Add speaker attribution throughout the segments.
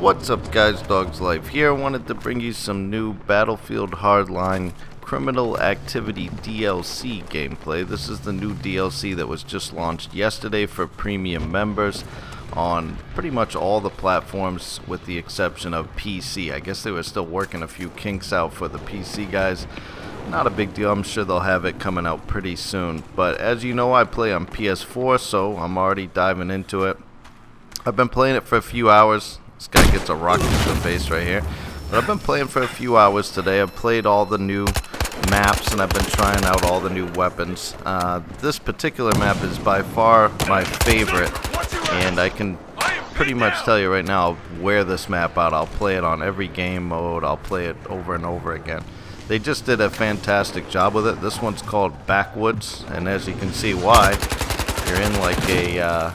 Speaker 1: What's up guys, Dog's Life here. I wanted to bring you some new Battlefield Hardline Criminal Activity DLC gameplay. This is the new DLC that was just launched yesterday for premium members on pretty much all the platforms with the exception of PC. I guess they were still working a few kinks out for the PC guys. Not a big deal, I'm sure they'll have it coming out pretty soon. But as you know, I play on PS4, so I'm already diving into it. I've been playing it for a few hours. This guy gets a rocket to the face right here. But I've been playing for a few hours today. I've played all the new maps and I've been trying out all the new weapons. This particular map is by far my favorite, and I can pretty much tell you right now, I'll wear this map out. I'll play it on every game mode. I'll play it over and over again. They just did a fantastic job with it. This one's called Backwoods, and as you can see why, you're in like a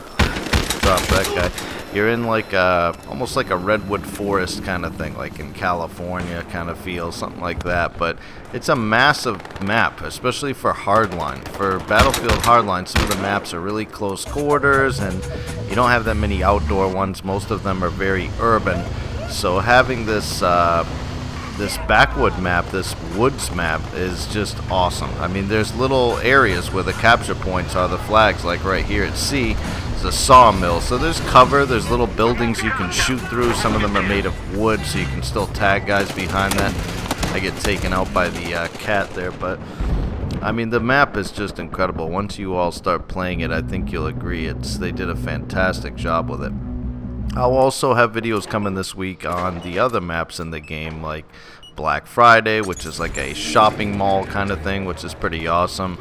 Speaker 1: drop that guy. You're in like almost like a redwood forest kind of thing, like in California kind of feel, something like that. But it's a massive map, especially for Hardline. For Battlefield Hardline, some of the maps are really close quarters, and you don't have that many outdoor ones. Most of them are very urban. So having this this backwood map, this woods map, is just awesome. I mean, there's little areas where the capture points are the flags, like right here at C. It's a sawmill, so there's cover, there's little buildings you can shoot through. Some of them are made of wood, so you can still tag guys behind that. I get taken out by the cat there, but I mean, the map is just incredible. Once you all start playing it, I think you'll agree they did a fantastic job with it. I'll also have videos coming this week on the other maps in the game, like Black Friday, which is like a shopping mall kind of thing, which is pretty awesome.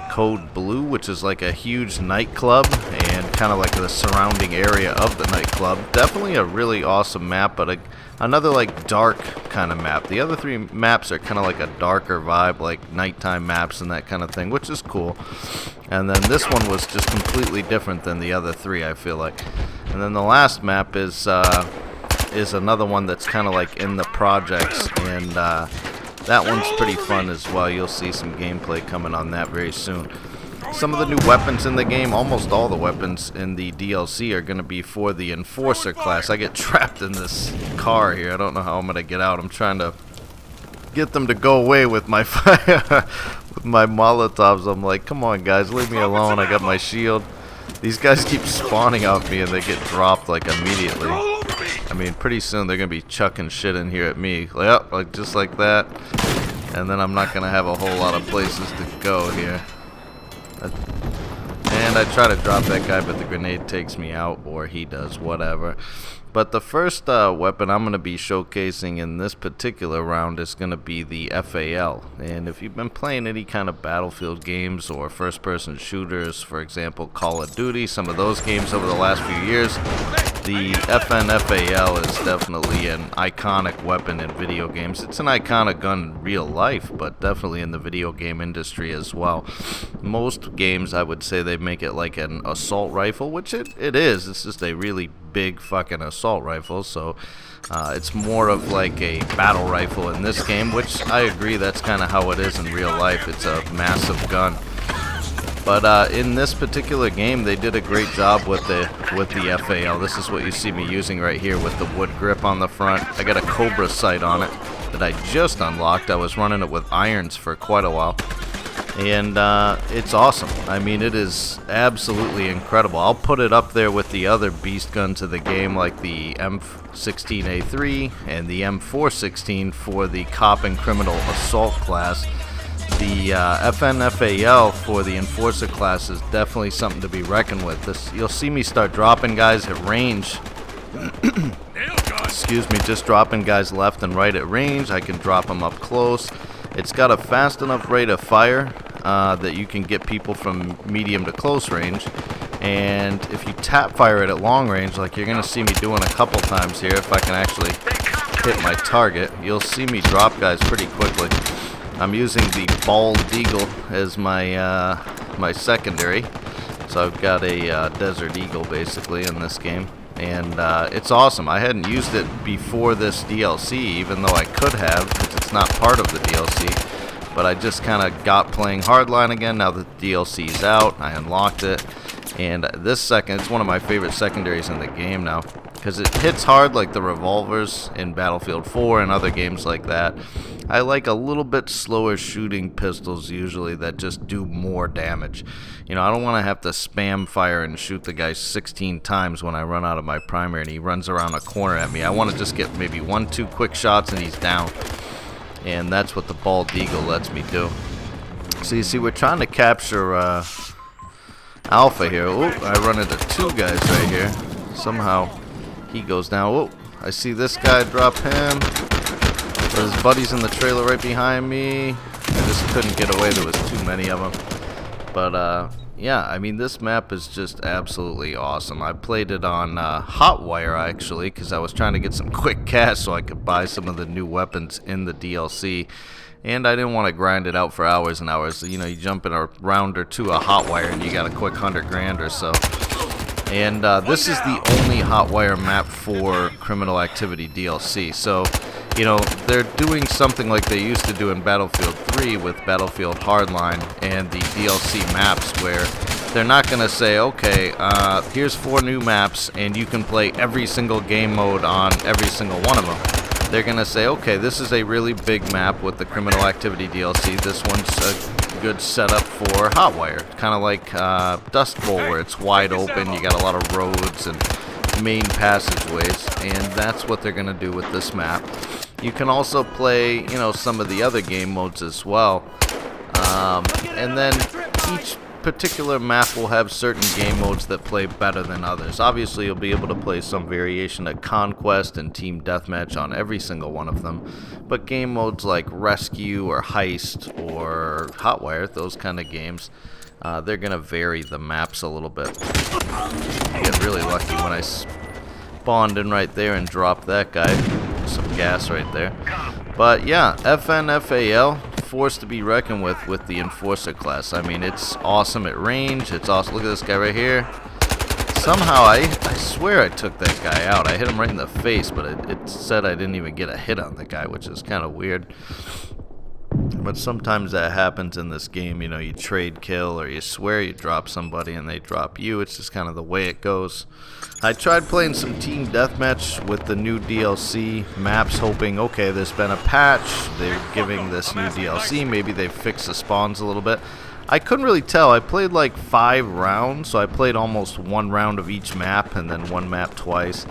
Speaker 1: Code Blue, which is like a huge nightclub and kind of like the surrounding area of the nightclub. Definitely a really awesome map, but another like dark kind of map. The other three maps are kind of like a darker vibe, like nighttime maps and that kind of thing, which is cool. And then this one was just completely different than the other three, I feel like. And then the last map is another one that's kind of like in the projects, and that one's pretty fun as well. You'll see some gameplay coming on that very soon. Some of the new weapons in the game, almost all the weapons in the DLC, are going to be for the Enforcer class. I get trapped in this car here. I don't know how I'm going to get out. I'm trying to get them to go away with my fire, with my Molotovs. I'm like, come on guys, leave me alone. I got my shield. These guys keep spawning out me and they get dropped like immediately. I mean, pretty soon they're going to be chucking shit in here at me. Like just like that. And then I'm not going to have a whole lot of places to go here. And I try to drop that guy, but the grenade takes me out, or he does, whatever. But the first weapon I'm going to be showcasing in this particular round is going to be the FAL. And if you've been playing any kind of Battlefield games or first-person shooters, for example, Call of Duty, some of those games over the last few years, the FAL is definitely an iconic weapon in video games. It's an iconic gun in real life, but definitely in the video game industry as well. Most games, I would say, they make it like an assault rifle, which it is. It's just a really big fucking assault rifle, so it's more of like a battle rifle in this game, which I agree, that's kind of how it is in real life. It's a massive gun. But in this particular game, they did a great job with the FAL. This is what you see me using right here with the wood grip on the front. I got a Cobra sight on it that I just unlocked. I was running it with irons for quite a while. And it's awesome. I mean, it is absolutely incredible. I'll put it up there with the other beast guns of the game, like the M16A3 and the M416 for the Cop and Criminal Assault class. The FAL for the Enforcer class is definitely something to be reckoned with. You'll see me start dropping guys at range. Excuse me, just dropping guys left and right at range. I can drop them up close. It's got a fast enough rate of fire that you can get people from medium to close range. And if you tap fire it at long range, like you're going to see me doing a couple times here, if I can actually hit my target, you'll see me drop guys pretty quickly. I'm using the Bald Eagle as my my secondary, so I've got a Desert Eagle basically in this game, and it's awesome. I hadn't used it before this DLC, even though I could have, because it's not part of the DLC, but I just kind of got playing Hardline again now that the DLC's out. I unlocked it, and it's one of my favorite secondaries in the game now. because it hits hard like the revolvers in Battlefield 4 and other games like that. I like a little bit slower shooting pistols usually that just do more damage. You know, I don't want to have to spam fire and shoot the guy 16 times when I run out of my primary and he runs around a corner at me. I want to just get maybe 1-2 quick shots and he's down. And that's what the Bald Eagle lets me do. So you see, we're trying to capture Alpha here. Oh, I run into 2 guys right here. Somehow he goes down. Oh, I see this guy, drop him. His buddy's in the trailer right behind me. I just couldn't get away. There was too many of them. But yeah, I mean, this map is just absolutely awesome. I played it on Hotwire actually, because I was trying to get some quick cash so I could buy some of the new weapons in the DLC. And I didn't want to grind it out for hours and hours. You know, you jump in a round or 2 of Hotwire and you got a quick 100 grand or so. And this is the only Hotwire map for Criminal Activity DLC. So, you know, they're doing something like they used to do in Battlefield 3 with Battlefield Hardline and the DLC maps, where they're not going to say, okay, here's 4 new maps and you can play every single game mode on every single one of them. They're going to say, okay, this is a really big map with the Criminal Activity DLC. This one's a good setup for Hotwire. Kind of like Dust Bowl, where it's wide open, you got a lot of roads and main passageways, and that's what they're going to do with this map. You can also play, you know, some of the other game modes as well. And then each particular map will have certain game modes that play better than others. Obviously, you'll be able to play some variation of Conquest and Team Deathmatch on every single one of them. But game modes like Rescue or Heist or Hotwire, those kind of games, they're going to vary the maps a little bit. I get really lucky when I spawned in right there and dropped that guy. Some gas right there. But yeah, FNFAL, force to be reckoned with the Enforcer class. I mean, it's awesome at range. It's awesome. Look at this guy right here. Somehow, I swear I took that guy out. I hit him right in the face, but it said I didn't even get a hit on the guy, which is kind of weird. But sometimes that happens in this game. You know, you trade kill or you swear you drop somebody and they drop you. It's just kind of the way it goes. I tried playing some Team Deathmatch with the new DLC maps, hoping, okay, there's been a patch, they're giving this new DLC, maybe they've fixed the spawns a little bit. I couldn't really tell. I played like 5 rounds, so I played almost 1 round of each map and then 1 map twice.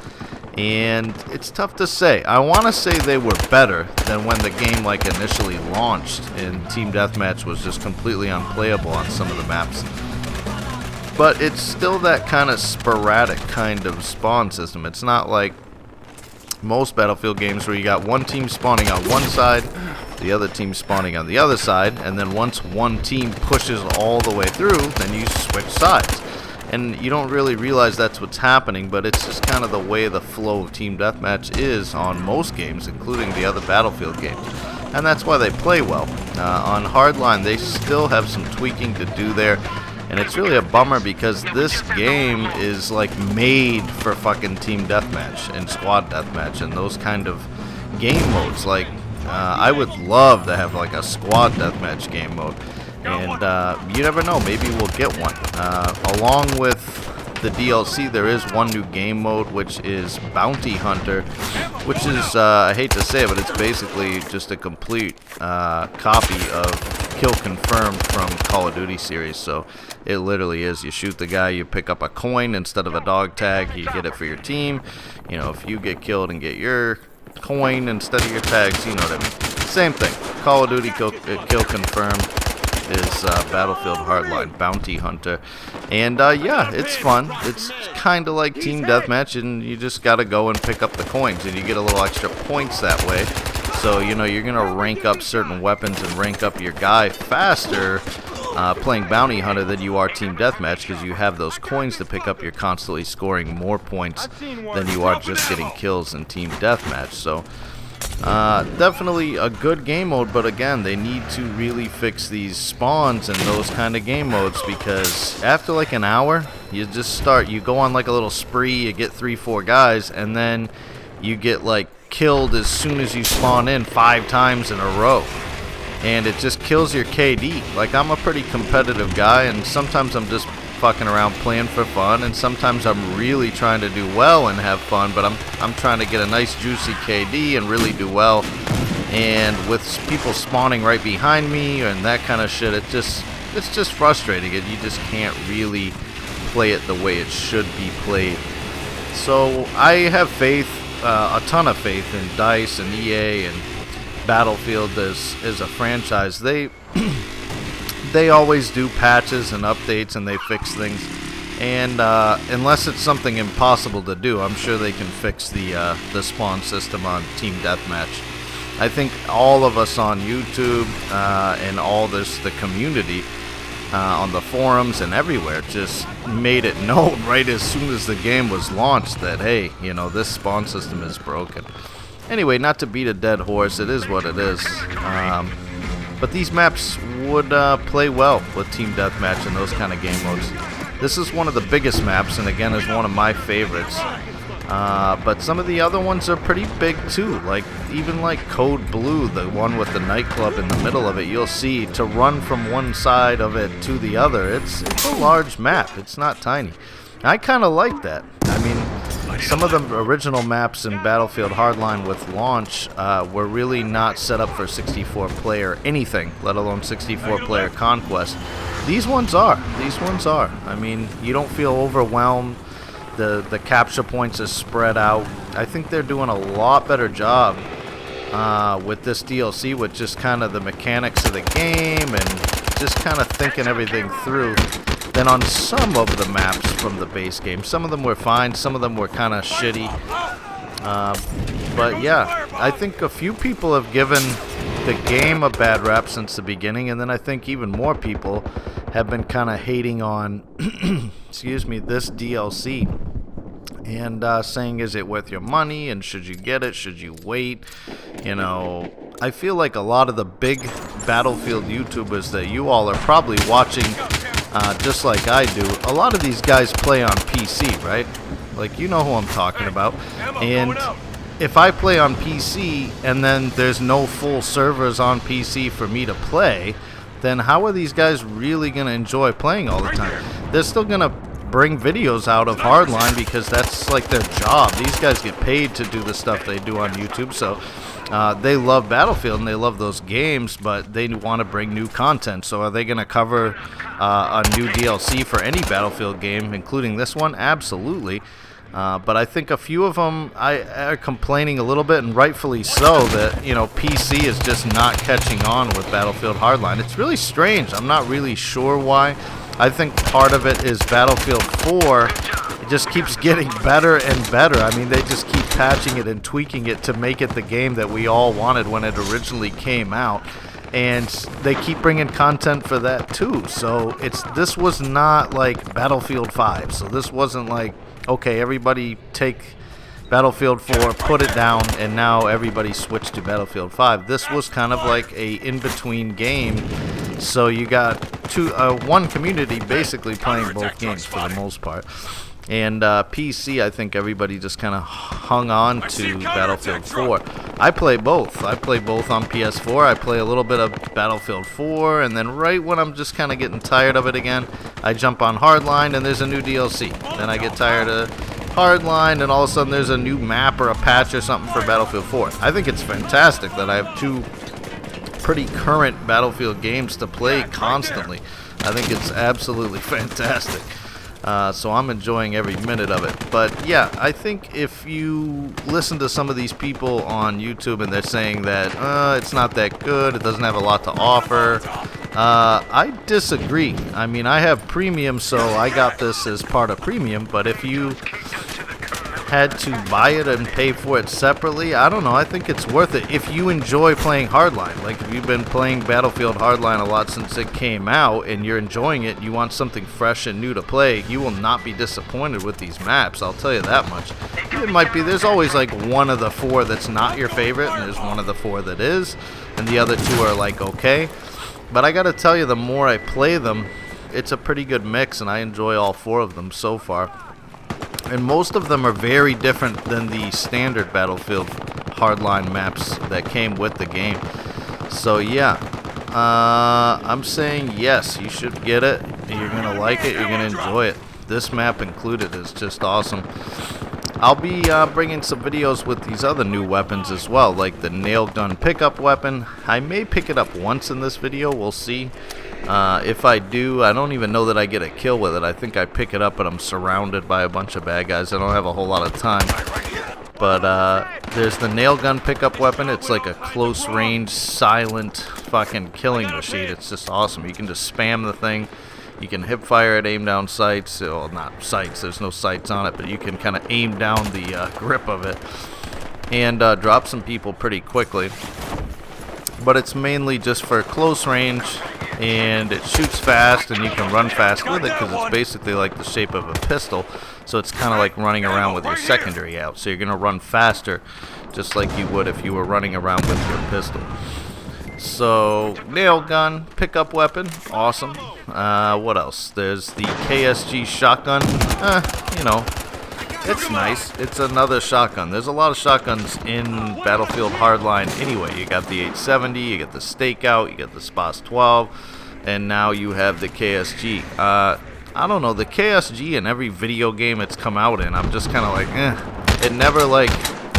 Speaker 1: And it's tough to say. I want to say they were better than when the game like initially launched and Team Deathmatch was just completely unplayable on some of the maps. But it's still that kind of sporadic kind of spawn system. It's not like most Battlefield games where you got one team spawning on one side, the other team spawning on the other side, and then once one team pushes all the way through, then you switch sides. And you don't really realize that's what's happening, but it's just kind of the way the flow of Team Deathmatch is on most games, including the other Battlefield games. And that's why they play well. On Hardline, they still have some tweaking to do there. And it's really a bummer because this game is like made for fucking Team Deathmatch and Squad Deathmatch and those kind of game modes. Like, I would love to have like a Squad Deathmatch game mode. And you never know, maybe we'll get one. Along with the DLC, there is one new game mode, which is Bounty Hunter, which is, I hate to say it, but it's basically just a complete copy of Kill Confirmed from Call of Duty series. So it literally is, you shoot the guy, you pick up a coin instead of a dog tag, you get it for your team. You know, if you get killed and get your coin instead of your tags, you know what I mean. Same thing. Call of Duty Kill Confirmed is Battlefield Hardline Bounty Hunter. And yeah, it's fun. It's kind of like Team Deathmatch, and you just gotta go and pick up the coins, and you get a little extra points that way. So, you know, you're gonna rank up certain weapons and rank up your guy faster playing Bounty Hunter than you are Team Deathmatch, because you have those coins to pick up. You're constantly scoring more points than you are just getting kills in Team Deathmatch. So definitely a good game mode, but again, they need to really fix these spawns and those kind of game modes, because after like an hour, you go on like a little spree, you get 3-4 guys, and then you get like killed as soon as you spawn in 5 times in a row. and it just kills your KD. Like, I'm a pretty competitive guy, and sometimes I'm just fucking around playing for fun, and sometimes I'm really trying to do well and have fun, but I'm trying to get a nice juicy KD and really do well. And with people spawning right behind me and that kind of shit, it's just frustrating, and you just can't really play it the way it should be played. So I have faith, a ton of faith in DICE and EA and Battlefield as a franchise. They always do patches and updates, and they fix things. And unless it's something impossible to do, I'm sure they can fix the spawn system on Team Deathmatch. I think all of us on YouTube and all the community on the forums and everywhere just made it known right as soon as the game was launched that, hey, you know, this spawn system is broken. Anyway, not to beat a dead horse, it is what it is. But these maps would play well with Team Deathmatch and those kind of game modes. This is one of the biggest maps, and again is one of my favorites. But some of the other ones are pretty big too, like even like Code Blue, the one with the nightclub in the middle of it. You'll see, to run from one side of it to the other, it's a large map. It's not tiny. I kind of like that. I mean, some of the original maps in Battlefield Hardline with launch were really not set up for 64-player anything, let alone 64-player conquest. These ones are. These ones are. I mean, you don't feel overwhelmed. The capture points are spread out. I think they're doing a lot better job with this DLC, with just kind of the mechanics of the game and just kind of thinking everything through, than on some of the maps from the base game. Some of them were fine, some of them were kind of shitty. But yeah, I think a few people have given the game a bad rap since the beginning, and then I think even more people have been kind of hating on excuse me, this DLC, and saying, is it worth your money, and should you get it, should you wait? You know, I feel like a lot of the big Battlefield YouTubers that you all are probably watching, just like I do, a lot of these guys play on PC, right? Like, you know who I'm talking about. And if I play on PC and then there's no full servers on PC for me to play, then how are these guys really going to enjoy playing all the time? They're still going to bring videos out of Hardline because that's like their job. These guys get paid to do the stuff they do on YouTube, so they love Battlefield and they love those games, but they want to bring new content. So are they going to cover a new DLC for any Battlefield game, including this one? Absolutely. But I think a few of them are complaining a little bit, and rightfully so, that, you know, PC is just not catching on with Battlefield Hardline. It's really strange. I'm not really sure why. I think part of it is Battlefield 4. It just keeps getting better and better. I mean, they just keep patching it and tweaking it to make it the game that we all wanted when it originally came out. And they keep bringing content for that too. So this was not like Battlefield 5. So this wasn't like, okay, everybody take Battlefield 4, put it down, and now everybody switched to Battlefield 5. This was kind of like a in-between game. So you got one community basically playing both games for the most part. And PC, I think everybody just kind of hung on to Battlefield 4. I play both. I play both on PS4. I play a little bit of Battlefield 4, and then right when I'm just kind of getting tired of it again, I jump on Hardline, and there's a new DLC. Then I get tired of Hardline, and all of a sudden there's a new map or a patch or something for Battlefield 4. I think it's fantastic that I have two pretty current Battlefield games to play constantly. I think it's absolutely fantastic. So I'm enjoying every minute of it. But yeah, I think if you listen to some of these people on YouTube and they're saying that it's not that good, it doesn't have a lot to offer, I disagree. I mean, I have premium, so I got this as part of premium, but if you had to buy it and pay for it separately, I don't know, I think it's worth it if you enjoy playing Hardline. Like, if you've been playing Battlefield Hardline a lot since it came out and you're enjoying it, you want something fresh and new to play, you will not be disappointed with these maps, I'll tell you that much. It might be, there's always like one of the four that's not your favorite, and there's one of the four that is, and the other two are like okay. But I gotta tell you, the more I play them, it's a pretty good mix, and I enjoy all four of them so far. And most of them are very different than the standard Battlefield Hardline maps that came with the game. So yeah, I'm saying yes, you should get it. You're going to like it. You're going to enjoy it. This map included is just awesome. I'll be bringing some videos with these other new weapons as well, like the nail gun pickup weapon. I may pick it up once in this video. We'll see. If I do, I don't even know that I get a kill with it. I think I pick it up and I'm surrounded by a bunch of bad guys. I don't have a whole lot of time. But there's the nail gun pickup weapon. It's like a close range, silent fucking killing machine. It's just awesome. You can just spam the thing. You can hip fire it, aim down sights. Well, not sights. There's no sights on it, but you can kind of aim down the grip of it and drop some people pretty quickly. But it's mainly just for close range, and it shoots fast, and you can run fast with it because it's basically like the shape of a pistol. So it's kind of like running around with your secondary out. So you're going to run faster just like you would if you were running around with your pistol. So, nail gun, pickup weapon, awesome. What else? There's the KSG shotgun. You know, it's nice. It's another shotgun. There's a lot of shotguns in Battlefield Hardline anyway. You got the 870, you got the Stakeout, you got the SPAS 12, and now you have the KSG. I don't know, the KSG in every video game it's come out in, I'm just kind of like, It never, like...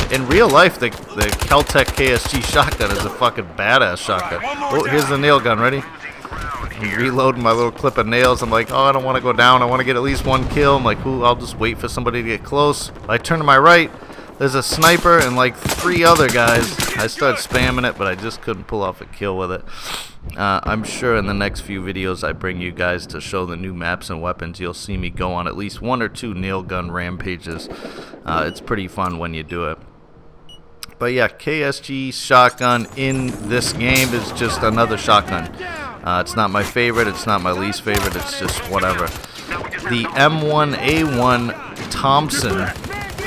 Speaker 1: In real life, the Kel-Tec KSG shotgun is a fucking badass shotgun. Oh, here's the nail gun. Ready? I'm reloading my little clip of nails. I'm like, oh, I don't want to go down. I want to get at least one kill. I'm like, ooh, I'll just wait for somebody to get close. I turn to my right. There's a sniper and like 3 other guys. I started spamming it, but I just couldn't pull off a kill with it. I'm sure in the next few videos I bring you guys to show the new maps and weapons, you'll see me go on at least 1 or 2 nail gun rampages. It's pretty fun when you do it. But yeah, KSG shotgun in this game is just another shotgun. It's not my favorite, it's not my least favorite, it's just whatever. The M1A1 Thompson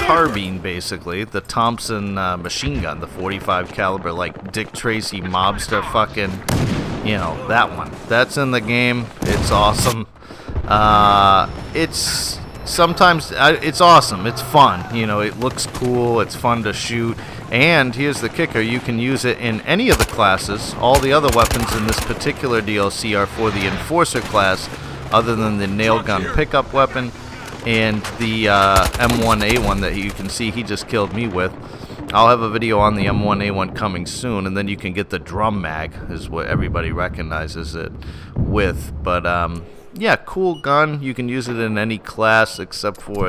Speaker 1: carbine, basically, the Thompson machine gun, the 45 caliber, like Dick Tracy mobster fucking, you know, that one. That's in the game. It's awesome. It's sometimes it's awesome. It's fun. You know, it looks cool. It's fun to shoot. And here's the kicker, you can use it in any of the classes. All the other weapons in this particular DLC are for the Enforcer class, other than the nail gun pickup weapon and the M1A1 that you can see he just killed me with. I'll have a video on the M1A1 coming soon, and then you can get the drum mag, is what everybody recognizes it with. But yeah, cool gun. You can use it in any class except for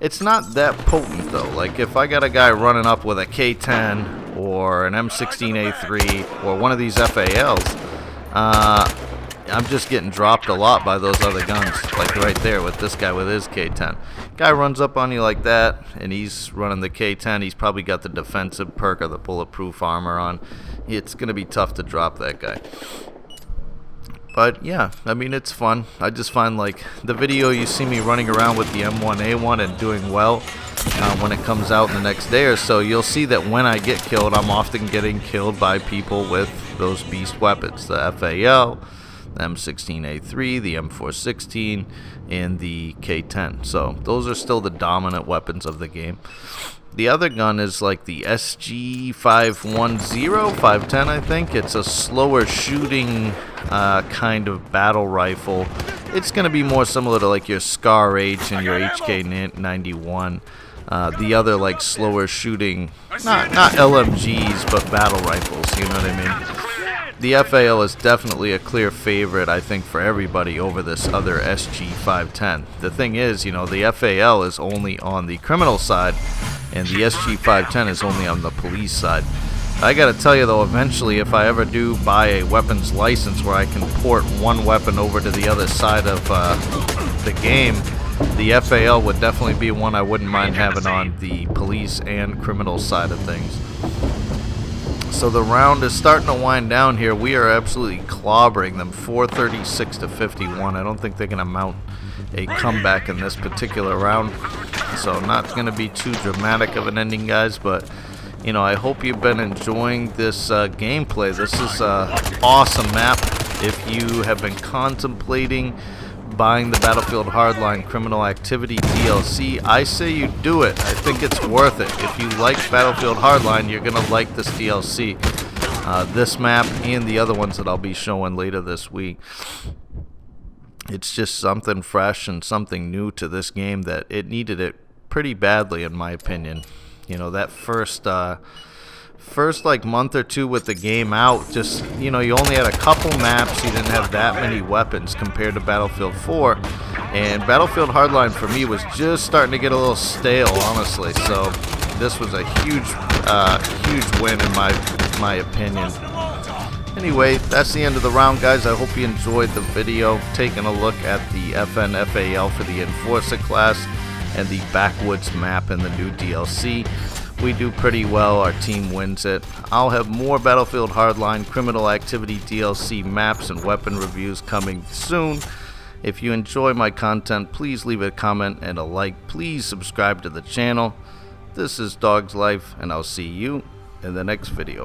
Speaker 1: it's not that potent though. Like if I got a guy running up with a K10 or an M16A3 or one of these FALs, I'm just getting dropped a lot by those other guns. Like right there with this guy with his K10. Guy runs up on you like that and he's running the K10. He's probably got the defensive perk or the bulletproof armor on. It's going to be tough to drop that guy. But yeah, I mean, it's fun. I just find like the video you see me running around with the M1A1 and doing well when it comes out in the next day or so, you'll see that when I get killed, I'm often getting killed by people with those beast weapons. The FAL, the M16A3, the M416, and the K10. So those are still the dominant weapons of the game. The other gun is like the SG510, 510 I think. It's a slower shooting kind of battle rifle. It's going to be more similar to like your Scar H and your HK91. The other like slower shooting, not LMGs, but battle rifles, you know what I mean? The FAL is definitely a clear favorite, I think, for everybody over this other SG510. The thing is, you know, the FAL is only on the criminal side, and the SG510 is only on the police side. I gotta tell you though, eventually if I ever do buy a weapons license where I can port one weapon over to the other side of the game, the FAL would definitely be one I wouldn't mind having on the police and criminal side of things. So the round is starting to wind down here. We are absolutely clobbering them, 436 to 51. I don't think they're gonna mount a comeback in this particular round. So not going to be too dramatic of an ending, guys, but you know, I hope you've been enjoying this gameplay. This is an awesome map. If you have been contemplating buying the Battlefield Hardline Criminal Activity DLC, I say you do it. I think it's worth it. If you like Battlefield Hardline, you're going to like this DLC. this map and the other ones that I'll be showing later this week. It's just something fresh and something new to this game that it needed it pretty badly, in my opinion. You know, that first like month or two with the game out, just, you know, you only had a couple maps, you didn't have that many weapons compared to Battlefield 4, and Battlefield Hardline for me was just starting to get a little stale, honestly. So this was a huge win in my opinion. Anyway, that's the end of the round, guys. I hope you enjoyed the video, taking a look at the FAL for the Enforcer class and the Backwoods map in the new DLC. We do pretty well, our team wins it. I'll have more Battlefield Hardline Criminal Activity DLC maps and weapon reviews coming soon. If you enjoy my content, please leave a comment and a like. Please subscribe to the channel. This is Dog's Life, and I'll see you in the next video.